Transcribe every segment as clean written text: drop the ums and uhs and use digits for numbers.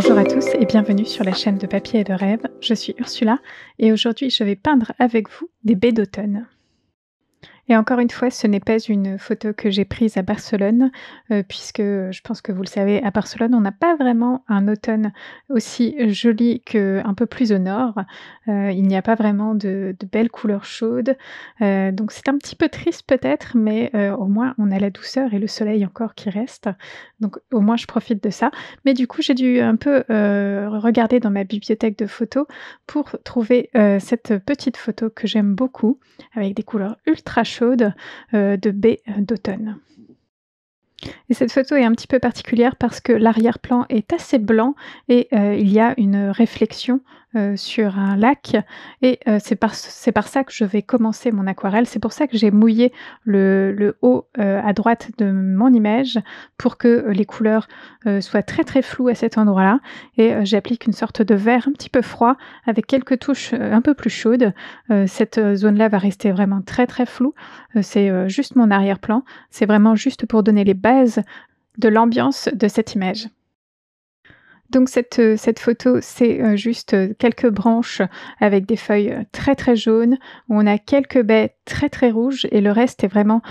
Bonjour à tous et bienvenue sur la chaîne de papier et de rêve. Je suis Ursula et aujourd'hui je vais peindre avec vous des baies d'automne. Et encore une fois, ce n'est pas une photo que j'ai prise à Barcelone, puisque je pense que vous le savez, à Barcelone, on n'a pas vraiment un automne aussi joli qu'un peu plus au nord. Il n'y a pas vraiment de belles couleurs chaudes, donc c'est un petit peu triste peut-être, mais au moins on a la douceur et le soleil encore qui reste, donc au moins je profite de ça. Mais du coup, j'ai dû un peu, regarder dans ma bibliothèque de photos pour trouver, cette petite photo que j'aime beaucoup, avec des couleurs ultra chaudes, de baies, d'automne. Et cette photo est un petit peu particulière parce que l'arrière-plan est assez blanc et il y a une réflexion, sur un lac et c'est par ça que je vais commencer mon aquarelle. C'est pour ça que j'ai mouillé le haut, à droite de mon image pour que, les couleurs, soient très, très floues à cet endroit-là et j'applique une sorte de vert un petit peu froid avec quelques touches, un peu plus chaudes. Cette, zone-là va rester vraiment très, très floue. C'est, juste mon arrière-plan. C'est vraiment juste pour donner les bases de l'ambiance de cette image. Donc cette photo, c'est, juste, quelques branches avec des feuilles, très, très jaunes, où on a quelques baies très, très rouges et le reste est vraiment,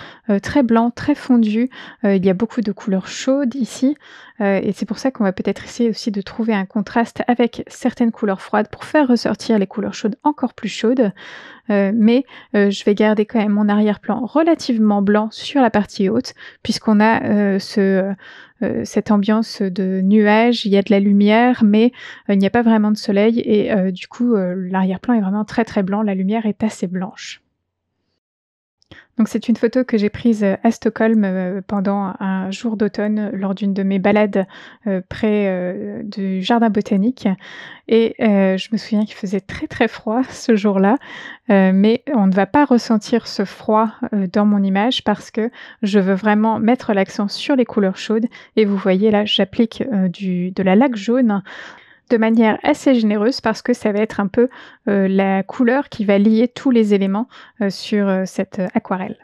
très blanc, très fondu. Il y a beaucoup de couleurs chaudes ici, et c'est pour ça qu'on va peut-être essayer aussi de trouver un contraste avec certaines couleurs froides pour faire ressortir les couleurs chaudes encore plus chaudes. Mais je vais garder quand même mon arrière-plan relativement blanc sur la partie haute puisqu'on a, cette ambiance de nuages. Il y a de la lumière mais il n'y a pas vraiment de soleil et du coup, l'arrière-plan est vraiment très, très blanc. La lumière est assez blanche. Donc c'est une photo que j'ai prise, à Stockholm, pendant un jour d'automne lors d'une de mes balades, près, du jardin botanique et je me souviens qu'il faisait très, très froid ce jour-là, mais on ne va pas ressentir ce froid, dans mon image parce que je veux vraiment mettre l'accent sur les couleurs chaudes et vous voyez là, j'applique, du de la laque jaune de manière assez généreuse parce que ça va être un peu, la couleur qui va lier tous les éléments, sur, cette, aquarelle.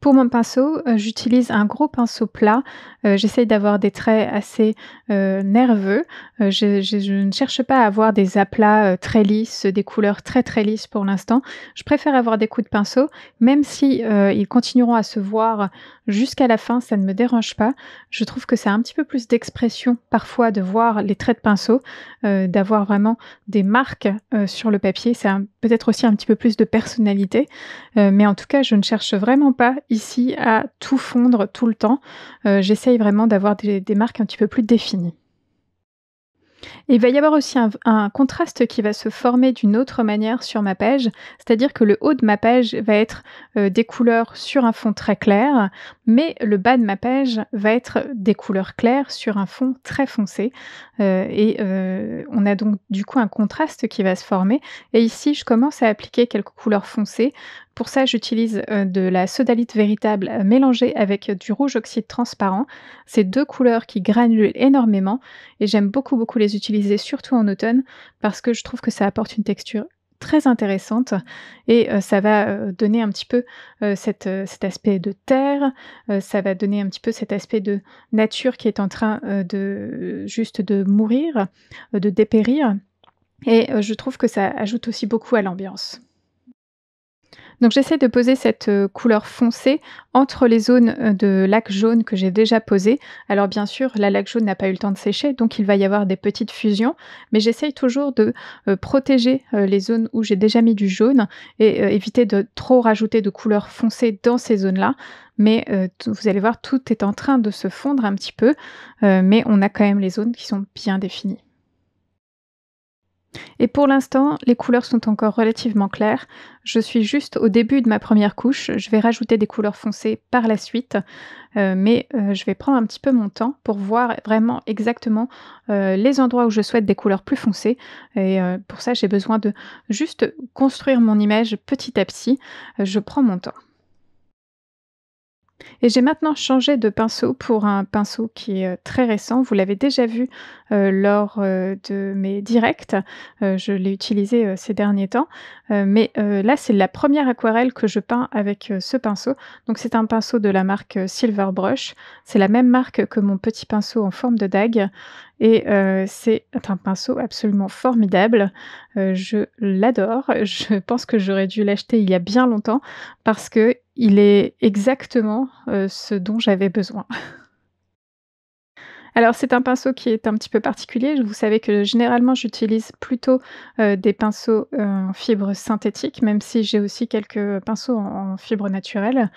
Pour mon pinceau, j'utilise un gros pinceau plat, j'essaye d'avoir des traits assez, nerveux, je ne cherche pas à avoir des aplats, très lisses, des couleurs très, très lisses pour l'instant. Je préfère avoir des coups de pinceau, même si, ils continueront à se voir jusqu'à la fin, ça ne me dérange pas. Je trouve que ça a un petit peu plus d'expression parfois de voir les traits de pinceau, d'avoir vraiment des marques, sur le papier. Ça a peut-être aussi un petit peu plus de personnalité. Mais en tout cas, je ne cherche vraiment pas ici à tout fondre tout le temps. J'essaye vraiment d'avoir des marques un petit peu plus définies. Et il va y avoir aussi un contraste qui va se former d'une autre manière sur ma page, c'est-à-dire que le haut de ma page va être, des couleurs sur un fond très clair, mais le bas de ma page va être des couleurs claires sur un fond très foncé, on a donc du coup un contraste qui va se former et ici je commence à appliquer quelques couleurs foncées. Pour ça j'utilise, de la sodalite véritable, mélangée avec du rouge oxyde transparent. C'est 2 couleurs qui granulent énormément et j'aime beaucoup, beaucoup les utiliser, surtout en automne, parce que je trouve que ça apporte une texture très intéressante et ça va, donner un petit peu, cet aspect de terre, ça va donner un petit peu cet aspect de nature qui est en train, de juste de mourir, de dépérir et je trouve que ça ajoute aussi beaucoup à l'ambiance. Donc j'essaie de poser cette, couleur foncée entre les zones, de laque jaune que j'ai déjà posées. Alors bien sûr, la laque jaune n'a pas eu le temps de sécher, donc il va y avoir des petites fusions, mais j'essaye toujours de, protéger, les zones où j'ai déjà mis du jaune et éviter de trop rajouter de couleurs foncées dans ces zones-là. Mais, t vous allez voir, tout est en train de se fondre un petit peu, mais on a quand même les zones qui sont bien définies. Et pour l'instant, les couleurs sont encore relativement claires. Je suis juste au début de ma première couche. Je vais rajouter des couleurs foncées par la suite, mais je vais prendre un petit peu mon temps pour voir vraiment exactement, les endroits où je souhaite des couleurs plus foncées et pour ça, j'ai besoin de juste construire mon image petit à petit. Je prends mon temps. Et j'ai maintenant changé de pinceau pour un pinceau qui est, très récent. Vous l'avez déjà vu, lors, de mes directs. Je l'ai utilisé, ces derniers temps, mais là, c'est la première aquarelle que je peins avec, ce pinceau. Donc c'est un pinceau de la marque, Silver Brush. C'est la même marque que mon petit pinceau en forme de dague et c'est un pinceau absolument formidable. Je l'adore. Je pense que j'aurais dû l'acheter il y a bien longtemps parce qu'il est exactement, ce dont j'avais besoin. Alors c'est un pinceau qui est un petit peu particulier. Vous savez que généralement j'utilise plutôt, des pinceaux, en fibres synthétiques, même si j'ai aussi quelques pinceaux en fibres naturelles.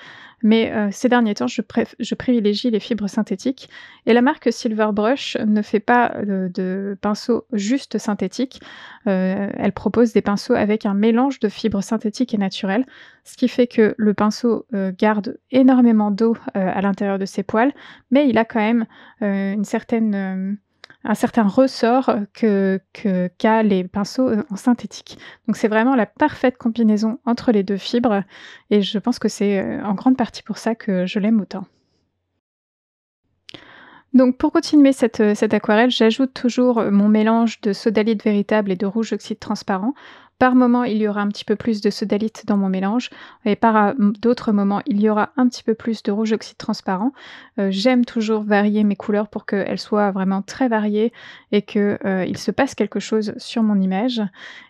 Mais, ces derniers temps, je privilégie les fibres synthétiques et la marque Silver Brush ne fait pas, de pinceaux juste synthétiques. Elle propose des pinceaux avec un mélange de fibres synthétiques et naturelles, ce qui fait que le pinceau, garde énormément d'eau, à l'intérieur de ses poils, mais il a quand même une certaine, un certain ressort qu'a les pinceaux, en synthétique. Donc c'est vraiment la parfaite combinaison entre les 2 fibres et je pense que c'est, en grande partie pour ça que je l'aime autant. Donc pour continuer cette aquarelle, j'ajoute toujours, mon mélange de sodalite véritable et de rouge oxyde transparent. Par moment, il y aura un petit peu plus de sodalite dans mon mélange et d'autres moments, il y aura un petit peu plus de rouge oxyde transparent. J'aime toujours varier mes couleurs pour qu'elles soient vraiment très variées et que, il se passe quelque chose sur mon image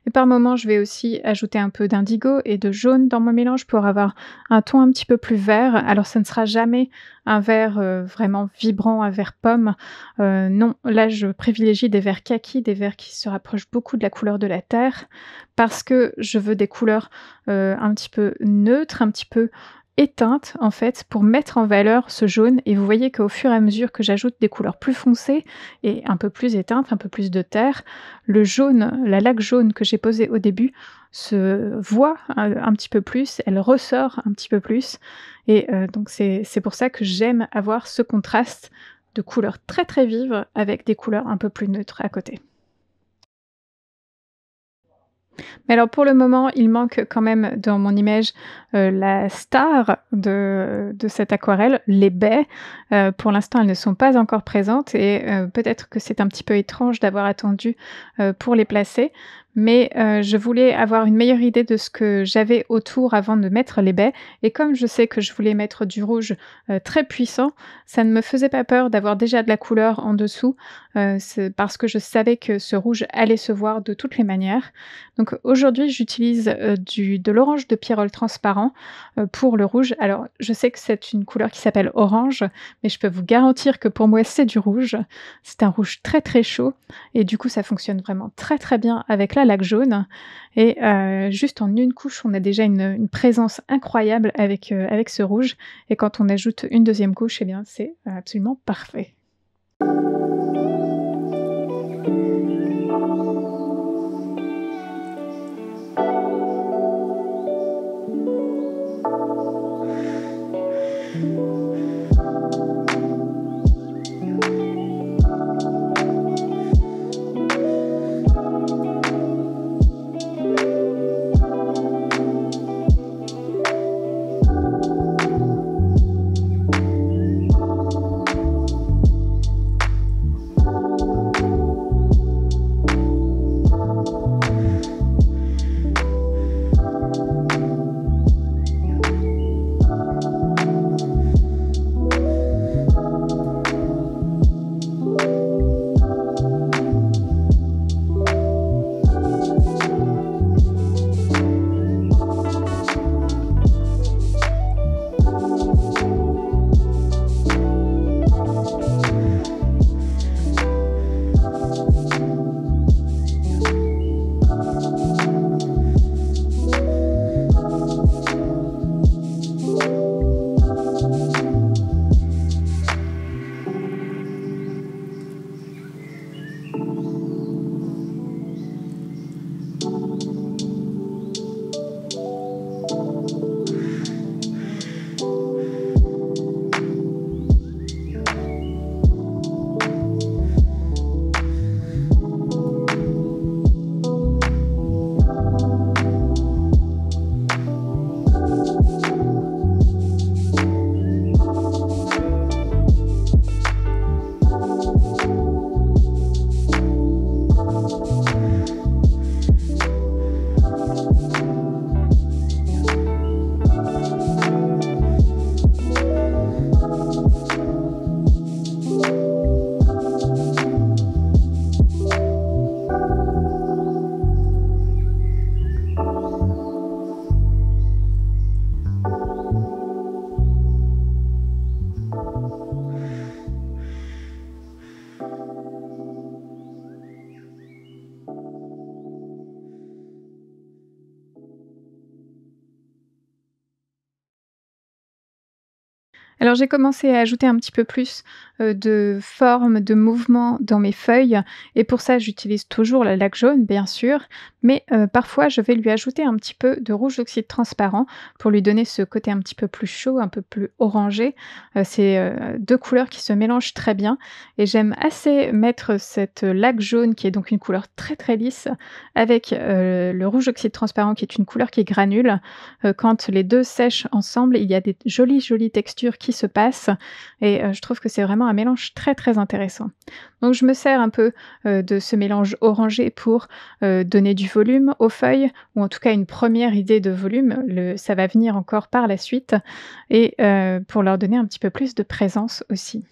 et par moment, je vais aussi ajouter un peu d'indigo et de jaune dans mon mélange pour avoir un ton un petit peu plus vert. Alors ça ne sera jamais un vert, vraiment vibrant, un vert pomme. Non, là je privilégie des verts kaki, des verts qui se rapprochent beaucoup de la couleur de la terre, parce que je veux des couleurs, un petit peu neutres, un petit peu éteintes en fait, pour mettre en valeur ce jaune et vous voyez qu'au fur et à mesure que j'ajoute des couleurs plus foncées et un peu plus éteintes, un peu plus de terre, le jaune, la laque jaune que j'ai posée au début se voit un petit peu plus, elle ressort un petit peu plus et donc c'est pour ça que j'aime avoir ce contraste de couleurs très, très vives avec des couleurs un peu plus neutres à côté. Mais alors pour le moment, il manque quand même dans mon image, la star de cette aquarelle, les baies. Pour l'instant, elles ne sont pas encore présentes et peut-être que c'est un petit peu étrange d'avoir attendu, pour les placer. Mais je voulais avoir une meilleure idée de ce que j'avais autour avant de mettre les baies et comme je sais que je voulais mettre du rouge, très puissant, ça ne me faisait pas peur d'avoir déjà de la couleur en dessous, c'est parce que je savais que ce rouge allait se voir de toutes les manières. Donc aujourd'hui, j'utilise, de l'orange de Pyrrole transparent, pour le rouge. Alors je sais que c'est une couleur qui s'appelle orange, mais je peux vous garantir que pour moi, c'est du rouge. C'est un rouge très, très chaud et du coup, ça fonctionne vraiment très, très bien avec la laque jaune et juste en une couche, on a déjà une présence incroyable avec ce rouge et quand on ajoute une deuxième couche, eh bien, c'est absolument parfait. Alors j'ai commencé à ajouter un petit peu plus, de forme, de mouvement dans mes feuilles et pour ça j'utilise toujours la laque jaune bien sûr, mais parfois je vais lui ajouter un petit peu de rouge d'oxyde transparent pour lui donner ce côté un petit peu plus chaud, un peu plus orangé. C'est, 2 couleurs qui se mélangent très bien et j'aime assez mettre cette laque jaune qui est donc une couleur très, très lisse avec, le rouge d'oxyde transparent qui est une couleur qui granule. Quand les 2 sèchent ensemble, il y a des jolies, jolies textures qui se passent et je trouve que c'est vraiment un mélange très, très intéressant. Donc je me sers un peu, de ce mélange orangé pour, donner du volume aux feuilles ou en tout cas une première idée de volume. Le Ça va venir encore par la suite et pour leur donner un petit peu plus de présence aussi.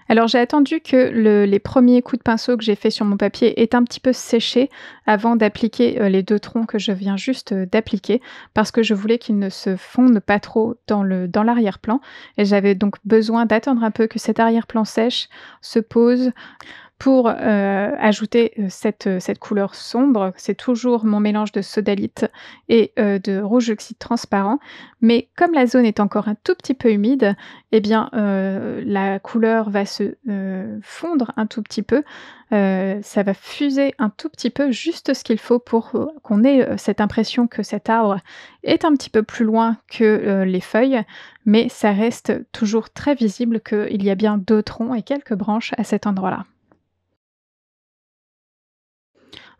Alors j'ai attendu que les premiers coups de pinceau que j'ai fait sur mon papier aient un petit peu séché avant d'appliquer, les 2 troncs que je viens juste, d'appliquer parce que je voulais qu'ils ne se fondent pas trop dans l'arrière-plan et j'avais donc besoin d'attendre un peu que cet arrière-plan sèche, se pose pour, ajouter, cette couleur sombre. C'est toujours mon mélange de sodalite et de rouge oxyde transparent. Mais comme la zone est encore un tout petit peu humide et bien, la couleur va se, fondre un tout petit peu. Ça va fuser un tout petit peu, juste ce qu'il faut pour, qu'on ait, cette impression que cet arbre est un petit peu plus loin que, les feuilles. Mais ça reste toujours très visible qu'il y a bien 2 troncs et quelques branches à cet endroit-là.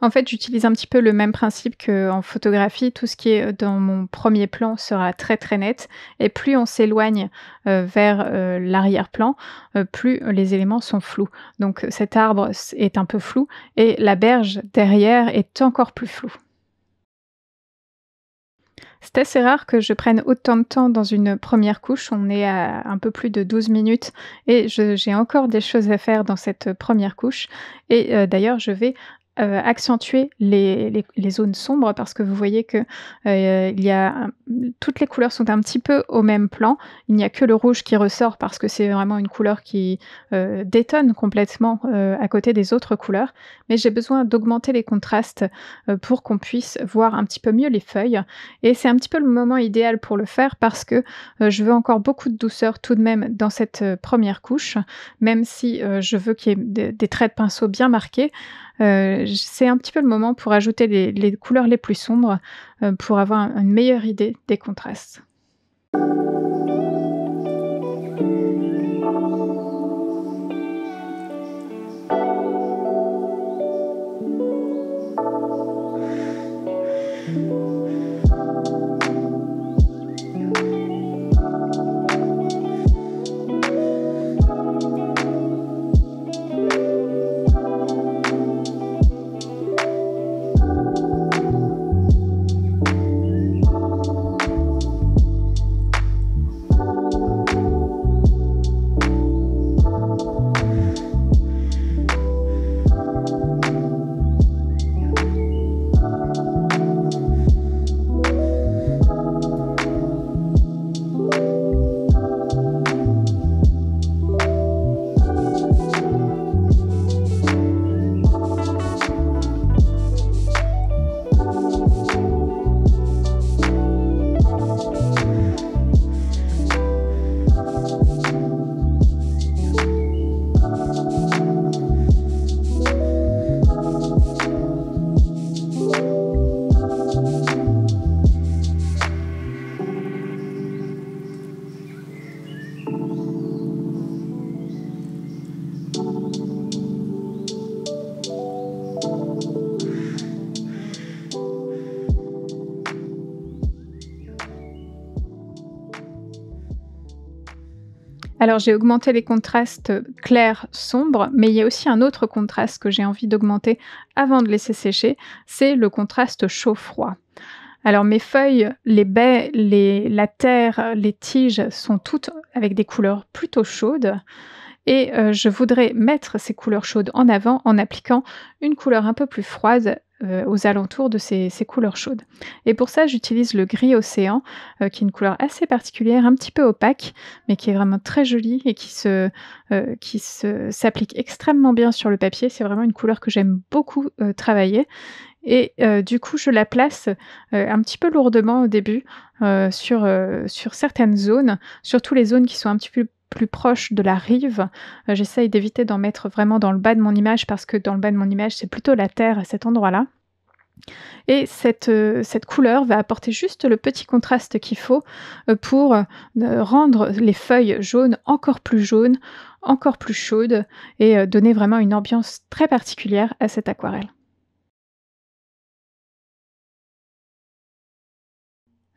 En fait, j'utilise un petit peu le même principe qu'en photographie. Tout ce qui est, dans mon premier plan sera très, très net et plus on s'éloigne, vers, l'arrière-plan, plus les éléments sont flous. Donc cet arbre est un peu flou et la berge derrière est encore plus floue. C'est assez rare que je prenne autant de temps dans une première couche. On est à un peu plus de 12 minutes et j'ai encore des choses à faire dans cette première couche et d'ailleurs je vais, accentuer les zones sombres parce que vous voyez que, il y a toutes les couleurs sont un petit peu au même plan. Il n'y a que le rouge qui ressort parce que c'est vraiment une couleur qui, détonne complètement, à côté des autres couleurs. Mais j'ai besoin d'augmenter les contrastes, pour qu'on puisse voir un petit peu mieux les feuilles et c'est un petit peu le moment idéal pour le faire parce que, je veux encore beaucoup de douceur tout de même dans cette, 1re couche, même si, je veux qu'il y ait des traits de pinceau bien marqués. J C'est un petit peu le moment pour ajouter les couleurs les plus sombres, pour avoir une meilleure idée des contrastes. Alors j'ai augmenté les contrastes, clairs, sombres, mais il y a aussi un autre contraste que j'ai envie d'augmenter avant de laisser sécher, c'est le contraste chaud-froid. Alors mes feuilles, les baies, la terre, les tiges sont toutes avec des couleurs plutôt chaudes et je voudrais mettre ces couleurs chaudes en avant en appliquant une couleur un peu plus froide, aux alentours de ces couleurs chaudes et pour ça, j'utilise le gris océan, qui est une couleur assez particulière, un petit peu opaque, mais qui est vraiment très jolie et qui s'applique extrêmement bien sur le papier. C'est vraiment une couleur que j'aime beaucoup, travailler et du coup, je la place, un petit peu lourdement au début, sur certaines zones, surtout les zones qui sont un petit peu plus proches de la rive. J'essaye d'éviter d'en mettre vraiment dans le bas de mon image parce que dans le bas de mon image, c'est plutôt la terre à cet endroit-là et cette couleur va apporter juste le petit contraste qu'il faut, pour, rendre les feuilles jaunes, encore plus chaudes et donner vraiment une ambiance très particulière à cette aquarelle.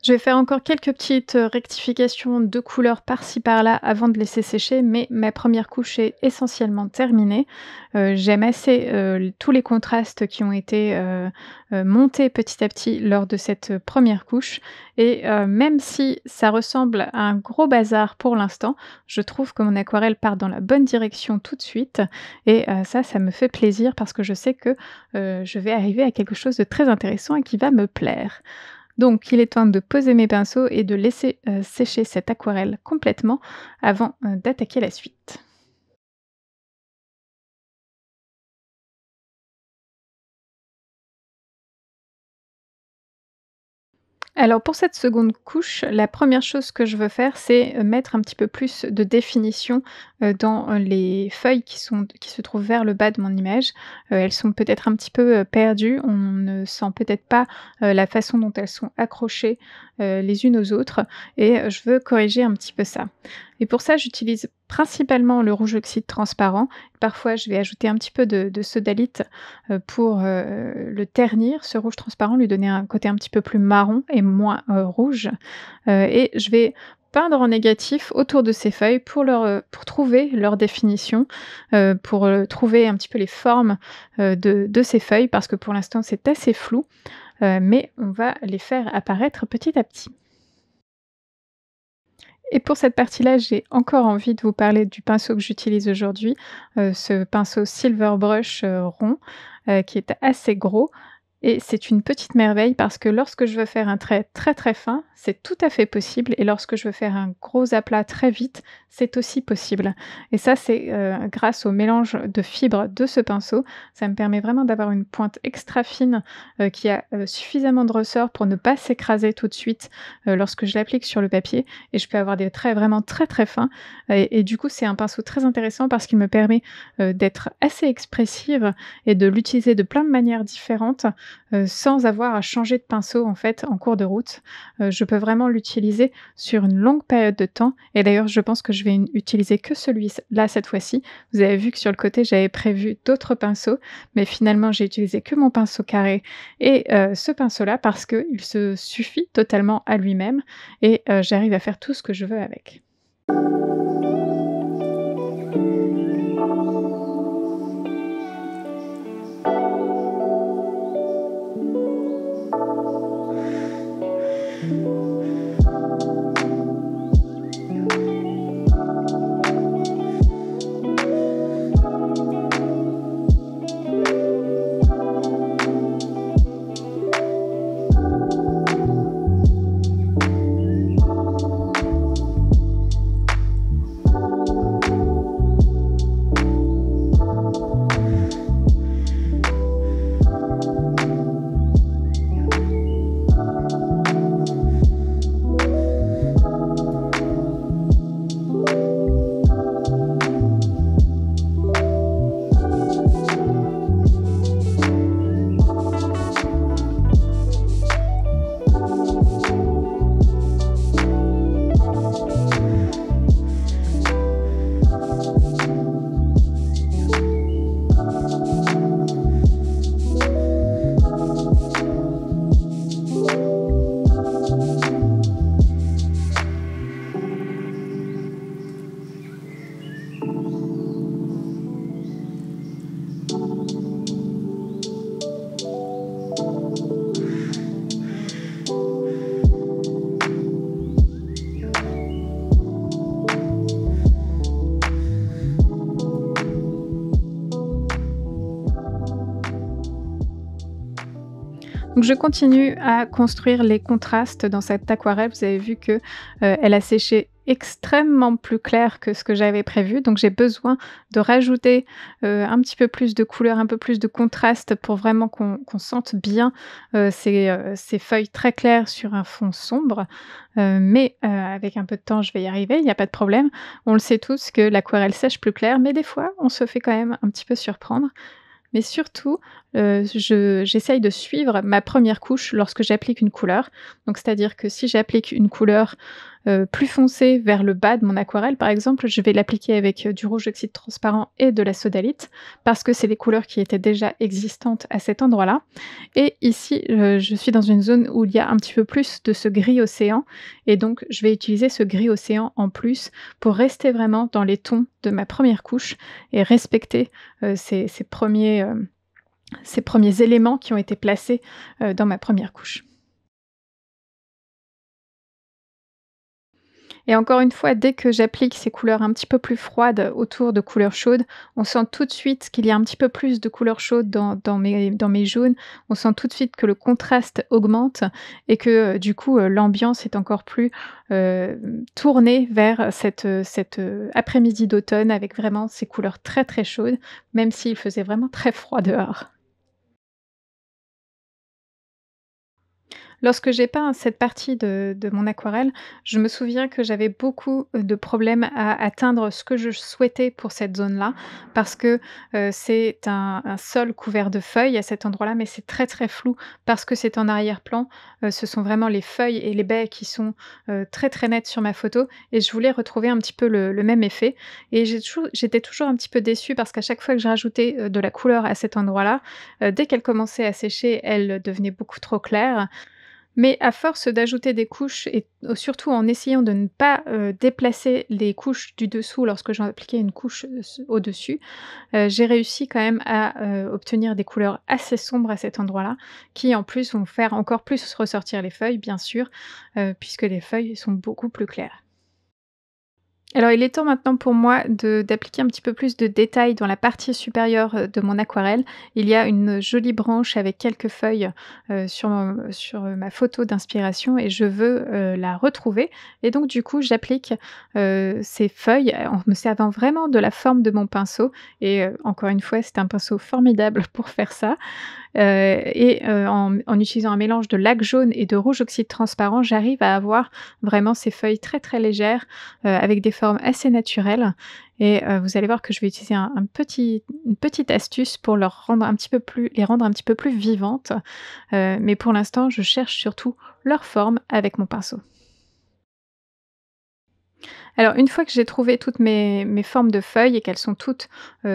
Je vais faire encore quelques petites, rectifications de couleurs par-ci par-là avant de laisser sécher, mais ma première couche est essentiellement terminée. J'aime assez, tous les contrastes qui ont été, montés petit à petit lors de cette, 1re couche et même si ça ressemble à un gros bazar pour l'instant, je trouve que mon aquarelle part dans la bonne direction tout de suite et ça me fait plaisir parce que je sais que, je vais arriver à quelque chose de très intéressant et qui va me plaire. Donc il est temps de poser mes pinceaux et de laisser, sécher cette aquarelle complètement avant, d'attaquer la suite. Alors pour cette seconde couche, la première chose que je veux faire, c'est, mettre un petit peu plus de définition, dans, les feuilles qui se trouvent vers le bas de mon image. Elles sont peut-être un petit peu, perdues, on ne sent peut-être pas, la façon dont elles sont accrochées, les unes aux autres et je veux corriger un petit peu ça. Et pour ça, j'utilise principalement le rouge oxyde transparent. Parfois, je vais ajouter un petit peu de sodalite, pour, le ternir, ce rouge transparent, lui donner un côté un petit peu plus marron et moins, rouge, et je vais peindre en négatif autour de ces feuilles pour trouver leur définition, pour, trouver un petit peu les formes, de ces feuilles parce que pour l'instant c'est assez flou, mais on va les faire apparaître petit à petit. Et pour cette partie-là, j'ai encore envie de vous parler du pinceau que j'utilise aujourd'hui, ce pinceau Silver Brush, rond, qui est assez gros et c'est une petite merveille parce que lorsque je veux faire un trait très, très fin, c'est tout à fait possible et lorsque je veux faire un gros aplat très vite, c'est aussi possible et ça, c'est, grâce au mélange de fibres de ce pinceau. Ça me permet vraiment d'avoir une pointe extra fine, qui a, suffisamment de ressort pour ne pas s'écraser tout de suite, lorsque je l'applique sur le papier et je peux avoir des traits vraiment très, très fins et du coup, c'est un pinceau très intéressant parce qu'il me permet, d'être assez expressive et de l'utiliser de plein de manières différentes, sans avoir à changer de pinceau, en fait, en cours de route. Je peux vraiment l'utiliser sur une longue période de temps et d'ailleurs, je pense que je vais utiliser que celui-là cette fois-ci. Vous avez vu que sur le côté, j'avais prévu d'autres pinceaux, mais finalement, j'ai utilisé que mon pinceau carré et ce pinceau-là parce qu'il se suffit totalement à lui-même et j'arrive à faire tout ce que je veux avec. Donc je continue à construire les contrastes dans cette aquarelle. Vous avez vu que, elle a séché extrêmement plus clair que ce que j'avais prévu, donc j'ai besoin de rajouter, un petit peu plus de couleur, un peu plus de contraste pour vraiment qu'on sente bien, ces feuilles très claires sur un fond sombre, mais avec un peu de temps, je vais y arriver, il y a pas de problème. On le sait tous que l'aquarelle sèche plus clair, mais des fois, on se fait quand même un petit peu surprendre. Mais surtout, j'essaye de suivre ma première couche lorsque j'applique une couleur. Donc c'est-à-dire que si j'applique une couleur, plus foncée vers le bas de mon aquarelle, par exemple, je vais l'appliquer avec, du rouge oxyde transparent et de la sodalite, parce que c'est les couleurs qui étaient déjà existantes à cet endroit-là. Et ici, je suis dans une zone où il y a un petit peu plus de ce gris océan et donc je vais utiliser ce gris océan en plus pour rester vraiment dans les tons de ma première couche et respecter, ces premiers éléments qui ont été placés, dans ma première couche. Et encore une fois, dès que j'applique ces couleurs un petit peu plus froides autour de couleurs chaudes, on sent tout de suite qu'il y a un petit peu plus de couleurs chaudes dans mes jaunes. On sent tout de suite que le contraste augmente et que, du coup, l'ambiance est encore plus, tournée vers cette après-midi d'automne avec vraiment ces couleurs très, très chaudes, même s'il faisait vraiment très froid dehors. Lorsque j'ai peint cette partie de mon aquarelle, je me souviens que j'avais beaucoup, de problèmes à atteindre ce que je souhaitais pour cette zone-là, parce que, c'est un sol couvert de feuilles à cet endroit-là, mais c'est très, très flou parce que c'est en arrière-plan. Ce sont vraiment les feuilles et les baies qui sont, très, très nettes sur ma photo et je voulais retrouver un petit peu le même effet et j'étais toujours un petit peu déçue parce qu'à chaque fois que je rajoutais, de la couleur à cet endroit-là, dès qu'elle commençait à sécher, elle devenait beaucoup trop claire. Mais à force d'ajouter des couches et surtout en essayant de ne pas, déplacer les couches du dessous lorsque j'en appliquais une couche, au-dessus, j'ai réussi quand même à, obtenir des couleurs assez sombres à cet endroit-là, qui en plus vont faire encore plus ressortir les feuilles bien sûr, puisque les feuilles sont beaucoup plus claires. Alors, il est temps maintenant pour moi d'appliquer un petit peu plus de détails dans la partie supérieure, de mon aquarelle. Il y a une jolie branche avec quelques feuilles, sur ma photo d'inspiration et je veux, la retrouver et donc du coup, j'applique, ces feuilles en me servant vraiment de la forme de mon pinceau et encore une fois, c'est un pinceau formidable pour faire ça. En utilisant un mélange de lac jaune et de rouge oxyde transparent, j'arrive à avoir vraiment ces feuilles très, très légères, avec des formes assez naturelles et vous allez voir que je vais utiliser une petite astuce pour les rendre un petit peu plus vivantes, mais pour l'instant, je cherche surtout leur forme avec mon pinceau. Alors une fois que j'ai trouvé toutes mes formes de feuilles et qu'elles sont toutes,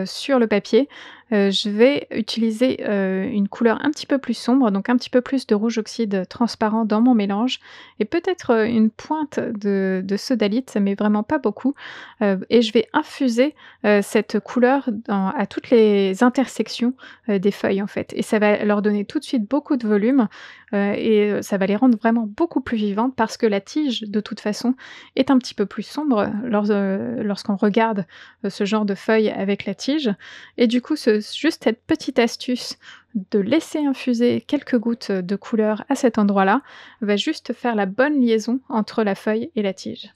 sur le papier, je vais utiliser, une couleur un petit peu plus sombre, donc un petit peu plus de rouge oxyde transparent dans mon mélange et peut-être, une pointe de sodalite, mais vraiment pas beaucoup, et je vais infuser, cette couleur à toutes les intersections, des feuilles en fait et ça va leur donner tout de suite beaucoup de volume, ça va les rendre vraiment beaucoup plus vivantes parce que la tige de toute façon est un petit peu plus sombre lorsqu'on regarde, ce genre de feuilles avec la tige et du coup juste cette petite astuce de laisser infuser quelques gouttes de couleur à cet endroit-là, va juste faire la bonne liaison entre la feuille et la tige.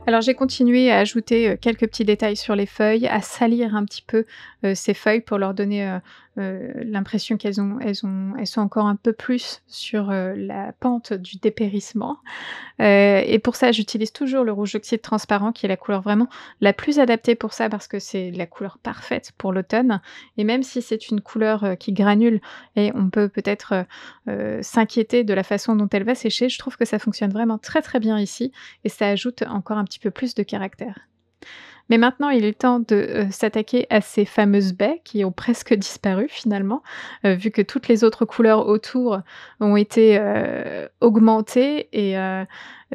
Alors j'ai continué à ajouter, quelques petits détails sur les feuilles, à salir un petit peu, ces feuilles pour leur donner, l'impression elles sont encore un peu plus sur, la pente du dépérissement. Et pour ça, j'utilise toujours le rouge oxyde transparent qui est la couleur vraiment la plus adaptée pour ça parce que c'est la couleur parfaite pour l'automne et même si c'est une couleur, qui granule et on peut peut-être, s'inquiéter de la façon dont elle va sécher, je trouve que ça fonctionne vraiment très, très bien ici et ça ajoute encore un petit peu plus de caractère. Mais maintenant, il est temps de, s'attaquer à ces fameuses baies qui ont presque disparu finalement, vu que toutes les autres couleurs autour ont été, augmentées et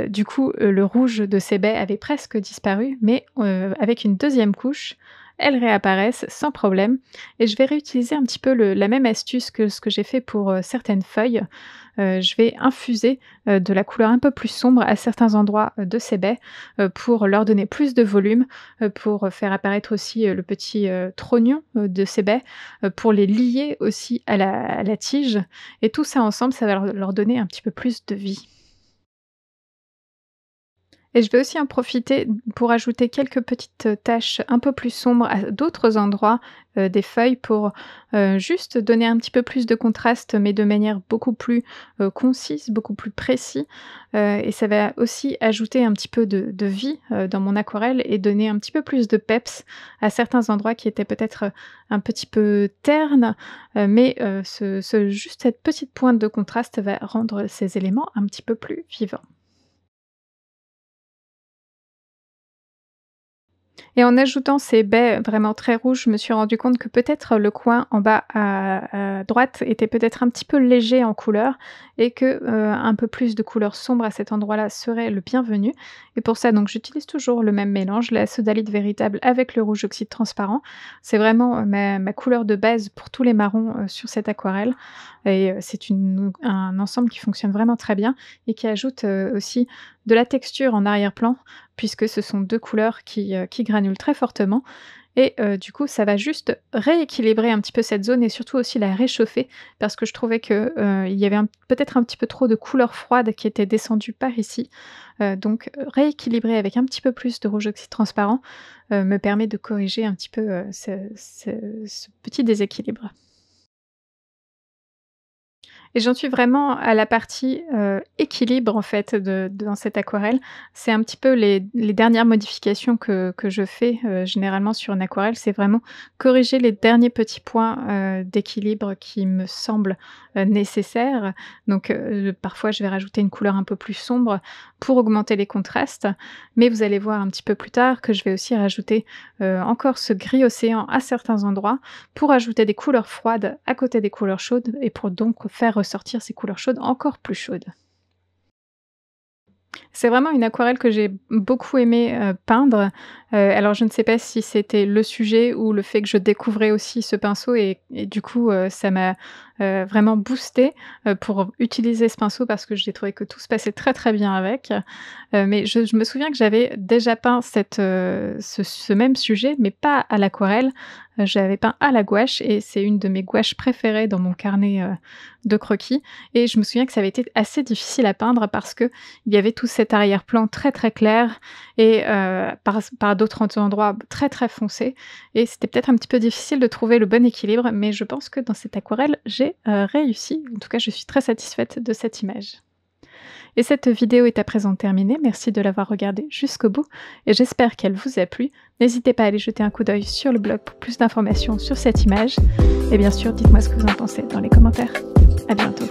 du coup, le rouge de ces baies avait presque disparu, mais avec une deuxième couche, elles réapparaissent sans problème et je vais réutiliser un petit peu la même astuce que ce que j'ai fait pour, certaines feuilles. Je vais infuser, de la couleur un peu plus sombre à certains endroits, de ces baies, pour leur donner plus de volume, pour faire apparaître aussi, le petit, trognon, de ces baies, pour les lier aussi à la tige et tout ça ensemble, ça va leur donner un petit peu plus de vie. Et je vais aussi en profiter pour ajouter quelques petites, taches un peu plus sombres à d'autres endroits, des feuilles pour, juste donner un petit peu plus de contraste, mais de manière beaucoup plus, concise, beaucoup plus précis, et ça va aussi ajouter un petit peu de vie, dans mon aquarelle et donner un petit peu plus de peps à certains endroits qui étaient peut-être, un petit peu ternes, mais juste cette petite pointe de contraste va rendre ces éléments un petit peu plus vivants. Et en ajoutant ces baies vraiment très rouges, je me suis rendu compte que peut-être le coin en bas à droite était peut-être un petit peu léger en couleur et que, un peu plus de couleur sombre à cet endroit-là serait le bienvenu et pour ça donc j'utilise toujours le même mélange, la sodalite véritable avec le rouge oxyde transparent. C'est vraiment, ma couleur de base pour tous les marrons, sur cette aquarelle et c'est un ensemble qui fonctionne vraiment très bien et qui ajoute, aussi de la texture en arrière-plan puisque ce sont 2 couleurs qui granulent très fortement et du coup, ça va juste rééquilibrer un petit peu cette zone et surtout aussi la réchauffer parce que je trouvais que, il y avait peut-être un petit peu trop de couleurs froides qui étaient descendues par ici. Donc rééquilibrer avec un petit peu plus de rouge oxyde transparent, me permet de corriger un petit peu, ce petit déséquilibre. Et j'en suis vraiment à la partie, équilibre en fait dans cette aquarelle. C'est un petit peu les dernières modifications que je fais, généralement sur une aquarelle. C'est vraiment corriger les derniers petits points, d'équilibre qui me semblent, nécessaires. Donc, parfois je vais rajouter une couleur un peu plus sombre pour augmenter les contrastes. Mais vous allez voir un petit peu plus tard que je vais aussi rajouter, encore ce gris océan à certains endroits pour ajouter des couleurs froides à côté des couleurs chaudes et pour donc faire ressortir ces couleurs chaudes encore plus chaudes. C'est vraiment une aquarelle que j'ai beaucoup aimé, peindre. Alors je ne sais pas si c'était le sujet ou le fait que je découvrais aussi ce pinceau et du coup, ça m'a, vraiment boostée, pour utiliser ce pinceau parce que j'ai trouvé que tout se passait très, très bien avec. Mais je me souviens que j'avais déjà peint ce même sujet, mais pas à l'aquarelle. J'avais peint à la gouache et c'est une de mes gouaches préférées dans mon carnet, de croquis et je me souviens que ça avait été assez difficile à peindre parce qu'il y avait tout cet arrière-plan très, très clair et par d'autres endroits très, très foncé et c'était peut-être un petit peu difficile de trouver le bon équilibre, mais je pense que dans cette aquarelle, j'ai, réussi. En tout cas, je suis très satisfaite de cette image. Et cette vidéo est à présent terminée. Merci de l'avoir regardée jusqu'au bout et j'espère qu'elle vous a plu. N'hésitez pas à aller jeter un coup d'œil sur le blog pour plus d'informations sur cette image. Et bien sûr, dites-moi ce que vous en pensez dans les commentaires. À bientôt.